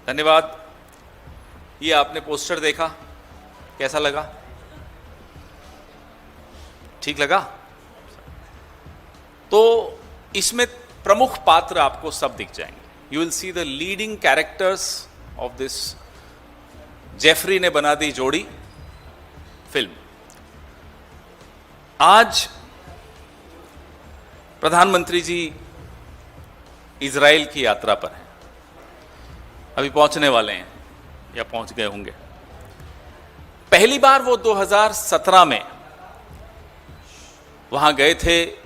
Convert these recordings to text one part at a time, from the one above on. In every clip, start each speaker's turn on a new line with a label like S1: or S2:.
S1: धन्यवाद। ये आपने पोस्टर देखा, कैसा लगा? ठीक लगा? तो इसमें प्रमुख पात्र आपको सब दिख जाएंगे। You will see the leading characters of this Jeffrey ने बना दी जोड़ी फिल्म। आज प्रधानमंत्री जी इजराइल की यात्रा पर हैं, अभी पहुंचने वाले हैं या पहुंच गए होंगे। पहली बार वो 2017 में वहां गए थे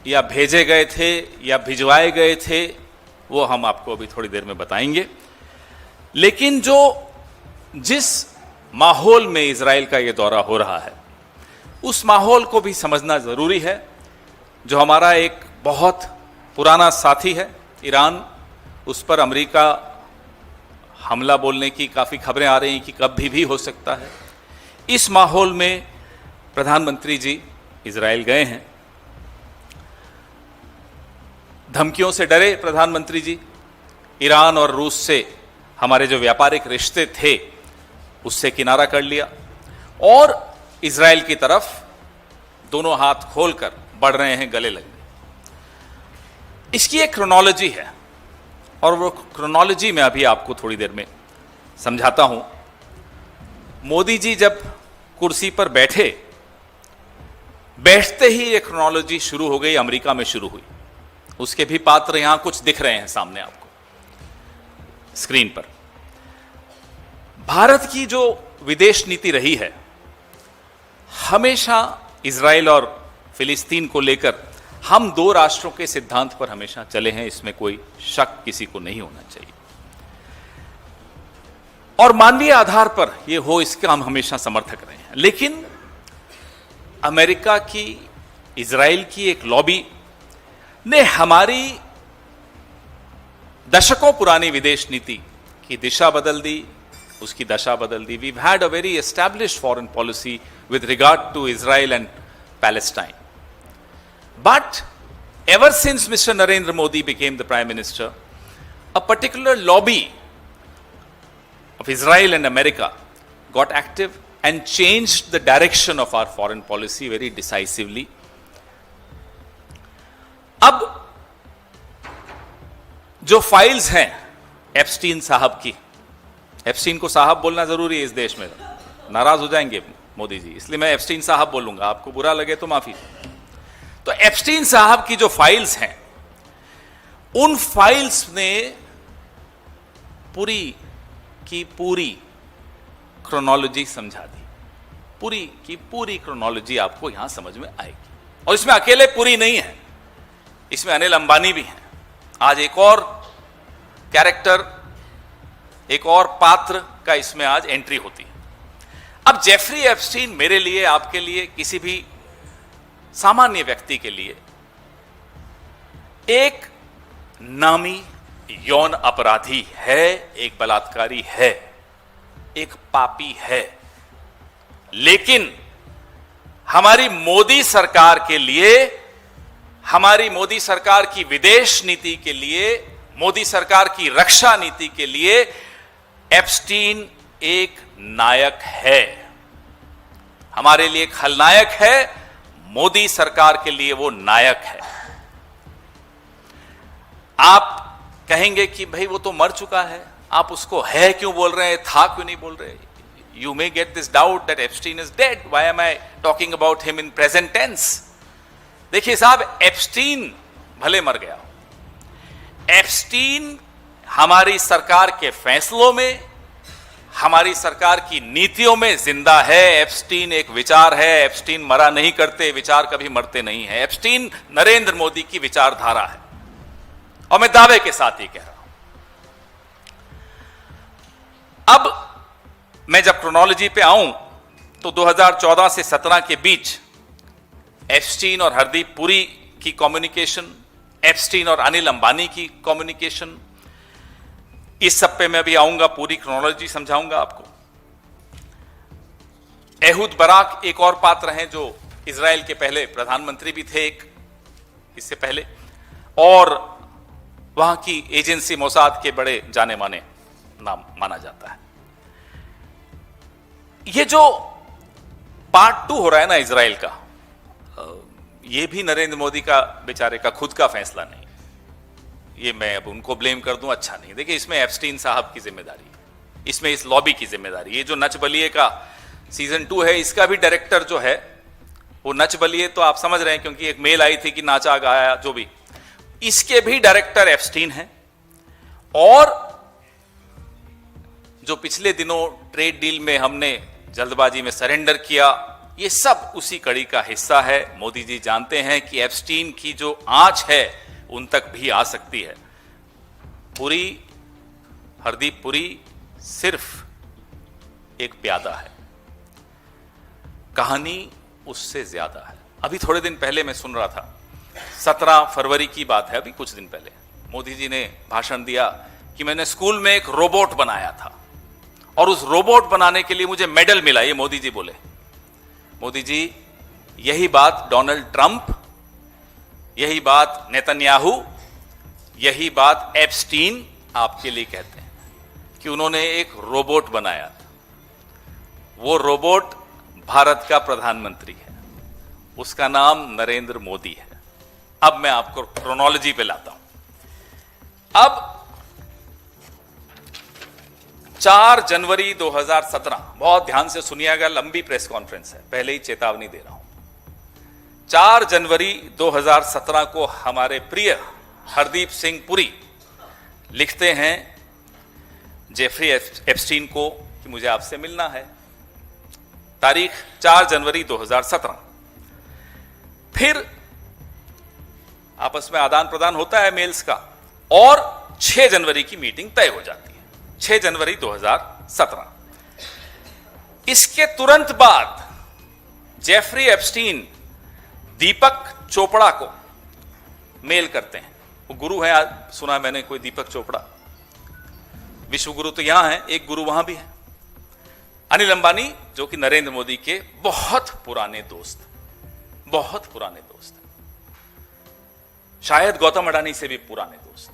S1: या भेजे गए थे या भिजवाए गए थे, वो हम आपको अभी थोड़ी देर में बताएंगे। लेकिन जिस माहौल में इजराइल का ये दौरा हो रहा है, उस माहौल को भी समझना जरूरी है। जो हमारा एक बहुत पुराना साथी है ईरान, उस पर अमेरिका हमला बोलने की काफी खबरें आ रही हैं कि कभी भी हो सकता है। इस माहौल में प्रधानमंत्री जी इजराइल गए हैं। धमकियों से डरे प्रधानमंत्री जी, ईरान और रूस से हमारे जो व्यापारिक रिश्ते थे उससे किनारा कर लिया और इजराइल की तरफ दोनों हाथ खोलकर बढ़ रहे हैं, गले लगे। इसकी एक क्रोनोलॉजी है और वो क्रोनोलॉजी मैं अभी आपको थोड़ी देर में समझाता हूं। मोदी जी जब कुर्सी पर बैठते ही ये क्रोनोलॉजी शुरू हो गई, अमेरिका में शुरू हुई। उसके भी पात्र यहां कुछ दिख रहे हैं सामने आपको स्क्रीन पर। भारत की जो विदेश नीति रही है, हमेशा इजराइल और फिलिस्तीन को लेकर हम दो राष्ट्रों के सिद्धांत पर हमेशा चले हैं, इसमें कोई शक किसी को नहीं होना चाहिए। और मानवीय आधार पर यह हो, इसका हम हमेशा समर्थक रहे हैं। लेकिन अमेरिका की, इजराइल की एक लॉबी ने हमारी दशकों पुरानी विदेश नीति की दिशा बदल दी, उसकी दशा बदल दी। We've had a very established foreign policy with regard to Israel and Palestine. But ever since Mr. Narendra Modi became the Prime Minister, a particular lobby of Israel and America got active and changed the direction of our foreign policy very decisively. अब जो files हैं Epstein साहब की, Epstein को साहब बोलना जरूरी है इस देश में, नाराज हो जाएंगे मोदी जी, इसलिए मैं एप्स्टीन साहब बोलूंगा, आपको बुरा लगे तो माफी। तो एप्स्टीन साहब की जो फाइल्स हैं, उन फाइल्स ने पूरी की पूरी क्रोनोलॉजी समझा दी। पूरी की पूरी क्रोनोलॉजी आपको यहां समझ में आएगी। और इसमें अकेले पूरी नहीं है, इसमें अनिल अंबानी भी हैं। आज एक और कैरेक्टर, एक और पात्र का इसमें आज एंट्री होती है। अब जेफरी एप्स्टीन मेरे लिए, आपके लिए, किसी भी सामान्य व्यक्ति के लिए एक नामी यौन अपराधी है, एक बलात्कारी है, एक पापी है। लेकिन हमारी मोदी सरकार के लिए, हमारी मोदी सरकार की विदेश नीति के लिए, मोदी सरकार की रक्षा नीति के लिए एप्स्टीन एक नायक है। हमारे लिए खलनायक है, मोदी सरकार के लिए वो नायक है। आप कहेंगे कि भाई वो तो मर चुका है, आप उसको है क्यों बोल रहे हैं, था क्यों नहीं बोल रहे? You may get this doubt that Epstein is dead. Why am I talking about him in present tense? देखिए साहब, एप्स्टीन भले मर गया, एप्स्टीन हमारी सरकार के फैसलों में, हमारी सरकार की नीतियों में जिंदा है। एप्स्टीन एक विचार है, एप्स्टीन मरा नहीं करते, विचार कभी मरते नहीं है। एप्स्टीन नरेंद्र मोदी की विचारधारा है और मैं दावे के साथ ही कह रहा हूं। अब मैं जब क्रोनोलॉजी पे आऊं तो 2014 से 17 के बीच एप्स्टीन और हरदीप पुरी की कम्युनिकेशन, एप्स्टीन और अनिल अंबानी की कम्युनिकेशन, इस सब पे मैं भी आऊंगा, पूरी क्रोनोलॉजी समझाऊंगा आपको। एहूद बराक एक और पात्र हैं जो इजराइल के पहले प्रधानमंत्री भी थे एक इससे पहले, और वहां की एजेंसी मोसाद के बड़े जाने माने नाम माना जाता है। ये जो पार्ट 2 हो रहा है ना इजराइल का, ये भी नरेंद्र मोदी का बेचारे का खुद का फैसला नहीं, ये मैं अब उनको ब्लेम कर दूं अच्छा नहीं। देखिए, इसमें एप्स्टीन साहब की जिम्मेदारी है, इसमें इस लॉबी की जिम्मेदारी। ये जो नच बलिए का सीजन 2 है, इसका भी डायरेक्टर जो है वो नच बलिए, तो आप समझ रहे हैं क्योंकि एक मेल आई थी कि नाचा गाया जो भी, इसके भी डायरेक्टर एप्स्टीन हैं। और जो पिछले दिनों ट्रेड डील में हमने जल्दबाजी में सरेंडर किया, ये सब उसी कड़ी का हिस्सा है। मोदी जी जानते हैं कि एप्स्टीन की जो आंच है उन तक भी आ सकती है। पुरी, हरदीप पुरी सिर्फ एक प्यादा है, कहानी उससे ज्यादा है। अभी थोड़े दिन पहले मैं सुन रहा था, 17 फरवरी की बात है, अभी कुछ दिन पहले मोदी जी ने भाषण दिया कि मैंने स्कूल में एक रोबोट बनाया था और उस रोबोट बनाने के लिए मुझे मेडल मिला। ये मोदी जी बोले। मोदी जी, यही बात डोनाल्ड ट्रंप, यही बात नेतन्याहू, यही बात एप्स्टीन आपके लिए कहते हैं कि उन्होंने एक रोबोट बनाया था। वो रोबोट भारत का प्रधानमंत्री है, उसका नाम नरेंद्र मोदी है। अब मैं आपको क्रोनोलॉजी पे लाता हूं। अब 4 जनवरी 2017, बहुत ध्यान से सुनिएगा, लंबी प्रेस कॉन्फ्रेंस है, पहले ही चेतावनी दे रहा हूं। 4 जनवरी 2017 को हमारे प्रिय हरदीप सिंह पुरी लिखते हैं जेफरी एप्स्टीन को कि मुझे आपसे मिलना है। तारीख 4 जनवरी 2017। फिर आपस में आदान प्रदान होता है मेल्स का और 6 जनवरी की मीटिंग तय हो जाती है, 6 जनवरी 2017। इसके तुरंत बाद जेफरी एप्स्टीन दीपक चोपड़ा को मेल करते हैं। वो गुरु है, आज सुना मैंने कोई दीपक चोपड़ा, विश्व गुरु तो यहां है, एक गुरु वहां भी है। अनिल अंबानी, जो कि नरेंद्र मोदी के बहुत पुराने दोस्त, बहुत पुराने दोस्त, शायद गौतम अडानी से भी पुराने दोस्त।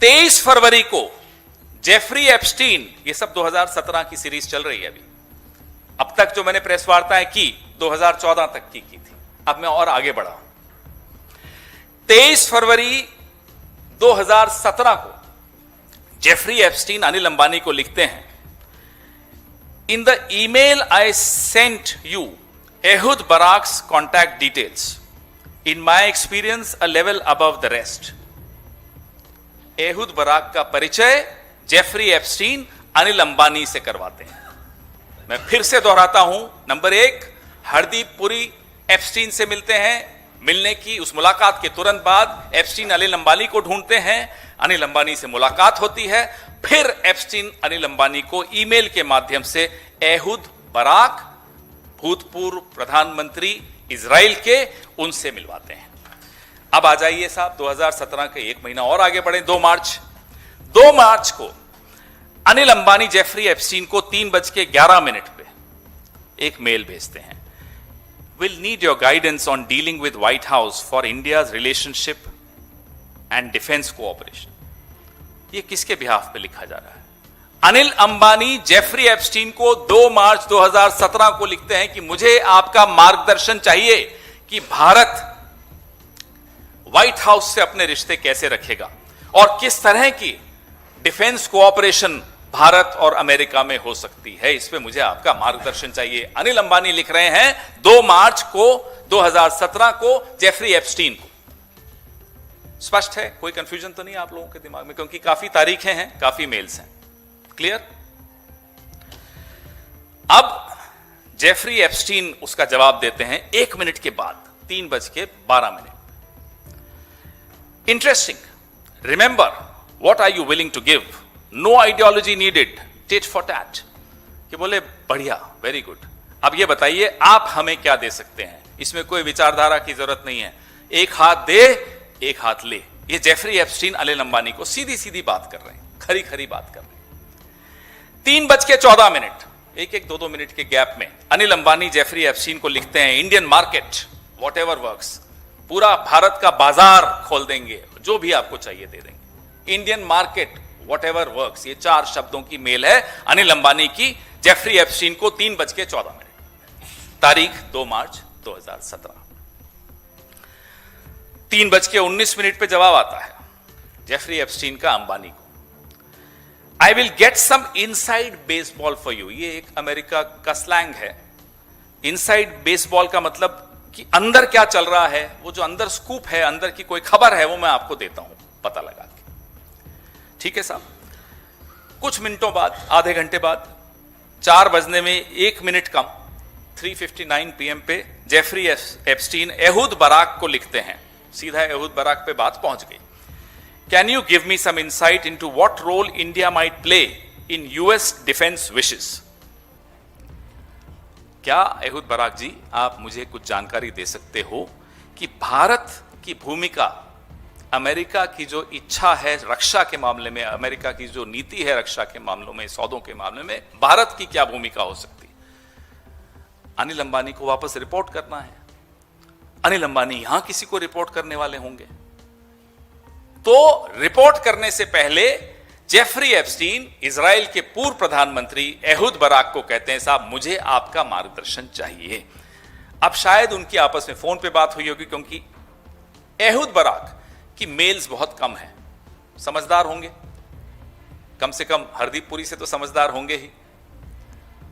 S1: 23 फरवरी को जेफरी एप्स्टीन, ये सब 2017 की सीरीज चल रही है अभी, अब तक जो मैंने प्रेस वार्ताएं की 2014 तक की थी, अब मैं और आगे बढ़ा। 23 फरवरी 2017 को जेफरी एप्स्टीन अनिल अंबानी को लिखते हैं, in the email I sent you Ehud Barak's contact details, in my experience a level above the rest. Ehud Barak का परिचय जेफरी एप्स्टीन अनिल अंबानी से करवाते हैं। मैं फिर से दोहराता हूं, नंबर 1, हरदीप पुरी एप्स्टीन से मिलते हैं। मिलने की उस मुलाकात के तुरंत बाद एप्स्टीन अनिल अंबानी को ढूंढते हैं, अनिल अंबानी से मुलाकात होती है। फिर एप्स्टीन अनिल अंबानी को ईमेल के माध्यम से एहुद बराक, भूतपूर्व प्रधानमंत्री इजराइल के, उनसे मिलवाते हैं। अब आ जाइए साहब 2017 के एक महीना और आगे बढ़े। 2 मार्च को अनिल अंबानी जेफरी एप्स्टीन को 3:11 पे एक मेल भेजते हैं। Will need your guidance on dealing with white house for India's relationship and defence cooperation. ये किसके बिहाफ पे लिखा जा रहा है? अनिल अंबानी जेफरी एप्स्टीन को 2 मार्च 2017 को लिखते हैं कि मुझे आपका मार्गदर्शन चाहिए कि भारत व्हाइट हाउस से अपने रिश्ते कैसे रखेगा और किस तरह की डिफेंस कोऑपरेशन भारत और अमेरिका में हो सकती है। इस पे मुझे आपका मार्गदर्शन चाहिए। अनिल अंबानी लिख रहे हैं 2 मार्च को 2017 को जेफरी एप्स्टीन को। स्पष्ट है, कोई कंफ्यूजन तो नहीं आप लोगों के दिमाग में, क्योंकि काफी तारीखें हैं, काफी मेल्स हैं। क्लियर? अब जेफरी एप्स्टीन उसका जवाब देते हैं 1 मिनट के बाद, 3:12। Interesting, remember what are you willing to give, no ideology needed, tit for tat. कि बोले बढ़िया, वेरी गुड, अब ये बताइए आप हमें क्या दे सकते हैं, इसमें कोई विचारधारा की जरूरत नहीं है, एक हाथ दे एक हाथ ले। ये जेफरी एप्स्टीन अनिल अंबानी को सीधी सीधी बात कर रहे हैं, खरी खरी बात कर रहे हैं। 3:14, 1-2 मिनट के गैप में अनिल अंबानी जेफरी एप्स्टीन को लिखते हैं, Indian market what ever works, पूरा भारत का बाजार खोल देंगे, जो भी आपको चाहिए दे देंगे। इंडियन मार्केट व्हाटएवर वर्क्स, ये 4 शब्दों की मेल है अनिल अंबानी की जेफरी एप्स्टीन को 3:14, तारीख 2 मार्च 2017। 3:19 पे जवाब आता है जेफरी एप्स्टीन का अंबानी को, I will get some inside baseball for you. ये एक अमेरिका का स्लैंग है। इनसाइड बेसबॉल का मतलब कि अंदर क्या चल रहा है, वो जो अंदर स्कूप है, अंदर की कोई खबर है, वो मैं आपको देता हूं पता लगा के। ठीक है साहब। कुछ मिनटों बाद, आधे घंटे बाद, 4 बजने में 1 मिनट कम, 3:59 PM पे जेफरी एप्स्टीन एहूद बराक को लिखते हैं। सीधा एहूद बराक पे बात पहुंच गई। Can you give me some insight into what role India might play in US defence wishes. क्या एहूद बराक जी आप मुझे कुछ जानकारी दे सकते हो कि भारत की भूमिका, अमेरिका की जो इच्छा है रक्षा के मामले में, अमेरिका की जो नीति है रक्षा के मामलों में, सौदों के मामले में, भारत की क्या भूमिका हो सकती है। अनिल अंबानी को वापस रिपोर्ट करना है। अनिल अंबानी यहां किसी को रिपोर्ट करने वाले होंगे, तो रिपोर्ट करने से पहले जेफरी एप्स्टीन इजराइल के पूर्व प्रधानमंत्री एहूद बराक को कहते हैं, साहब मुझे आपका मार्गदर्शन चाहिए। अब शायद उनकी आपस में फोन पे बात हुई होगी, क्योंकि एहूद बराक की मेल्स बहुत कम है। समझदार होंगे, कम से कम हरदीप पुरी से तो समझदार होंगे ही,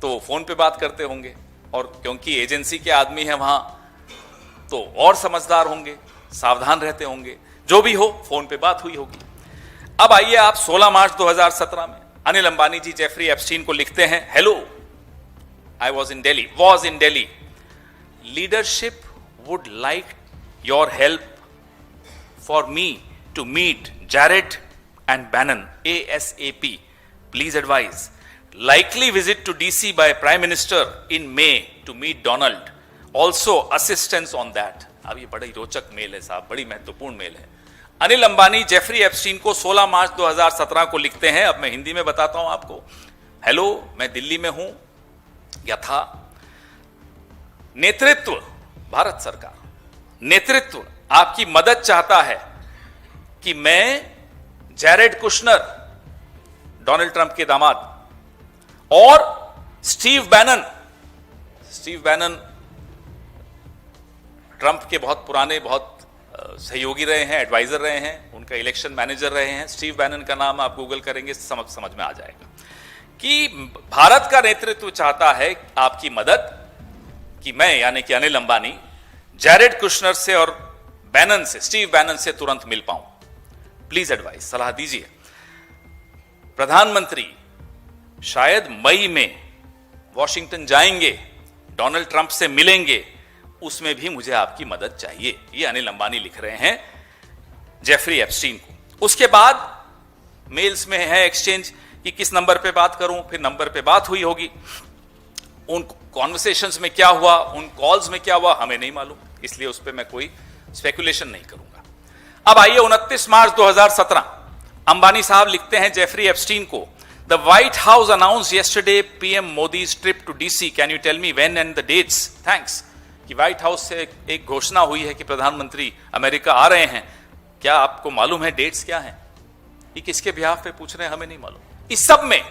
S1: तो फोन पे बात करते होंगे, और क्योंकि एजेंसी के आदमी हैं वहां, तो और समझदार होंगे, सावधान रहते होंगे। जो भी हो, फोन पे बात हुई होगी। अब आइए आप 16 मार्च 2017 में अनिल अंबानी जी जेफरी एप्स्टीन को लिखते हैं, hello, I was in Delhi, leadership would like your help for me to meet Jared and Bannon ASAP, please advise, likely visit to DC by Prime Minister in May to meet Donald, also assistance on that। अब ये बड़ी रोचक mail है साहब, बड़ी महत्वपूर्ण mail है। Anil Ambani Jeffrey Epstein को 16 मार्च 2017 को लिखते हैं। अब मैं हिंदी में बताता हूं आपको। हेलो, मैं दिल्ली में हूं या था। नेतृत्व, भारत सरकार, नेतृत्व आपकी मदद चाहता है कि मैं जैरेड कुशनर, डोनाल्ड ट्रंप के दामाद, और स्टीव बैनन ट्रंप के बहुत पुराने, बहुत सहयोगी रहे हैं, एडवाइजर रहे हैं, उनका इलेक्शन मैनेजर रहे हैं। स्टीव बैनन का नाम आप गूगल करेंगे समझ में आ जाएगा कि भारत का नेतृत्व चाहता है आपकी मदद, कि मैं यानी कि अनिल अंबानी जैरेड कुशनर से और बैनन से, स्टीव बैनन से तुरंत मिल पाऊं। प्लीज एडवाइस, सलाह दीजिए। प्रधानमंत्री शायद मई में वॉशिंगटन जाएंगे, डोनाल्ड ट्रंप से मिलेंगे, उसमें भी मुझे आपकी मदद चाहिए। ये अनिल अंबानी लिख रहे हैं जेफरी एप्स्टीन को। उसके बाद मेल्स में है एक्सचेंज कि किस नंबर पे बात करूं, फिर नंबर पे बात हुई होगी। उन कॉन्वर्सेशंस में क्या हुआ, उन कॉल्स में क्या हुआ, हमें नहीं मालूम, इसलिए उस पर मैं कोई स्पेकुलेशन नहीं करूंगा। अब आइए 29 मार्च 2017 अंबानी साहब लिखते हैं जेफरी एप्स्टीन को, The White House announced yesterday PM Modi's trip to DC. Can you tell me when and the dates? Thanks. कि व्हाइट हाउस से एक घोषणा हुई है कि प्रधानमंत्री अमेरिका आ रहे हैं। क्या आपको मालूम है डेट्स क्या हैं? ये किसके बिहाफ पे पूछ रहे हैं, हमें नहीं मालूम। इस सब में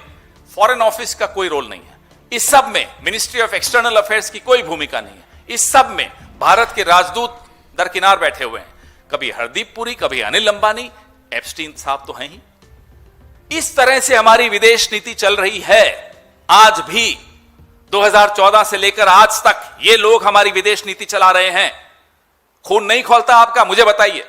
S1: फॉरेन ऑफिस का कोई रोल नहीं है। इस सब में मिनिस्ट्री ऑफ एक्सटर्नल अफेयर्स की कोई भूमिका नहीं है। इस सब में भारत के राजदूत दरकिनार बैठे हुए हैं। कभी हरदीप पुरी, कभी अनिल अंबानी, एप्स्टीन साहब तो हैं ही। इस तरह से हमारी विदेश नीति चल रही है आज भी। 2014 से लेकर आज तक ये लोग हमारी विदेश नीति चला रहे हैं। खून नहीं खौलता आपका? मुझे बताइए।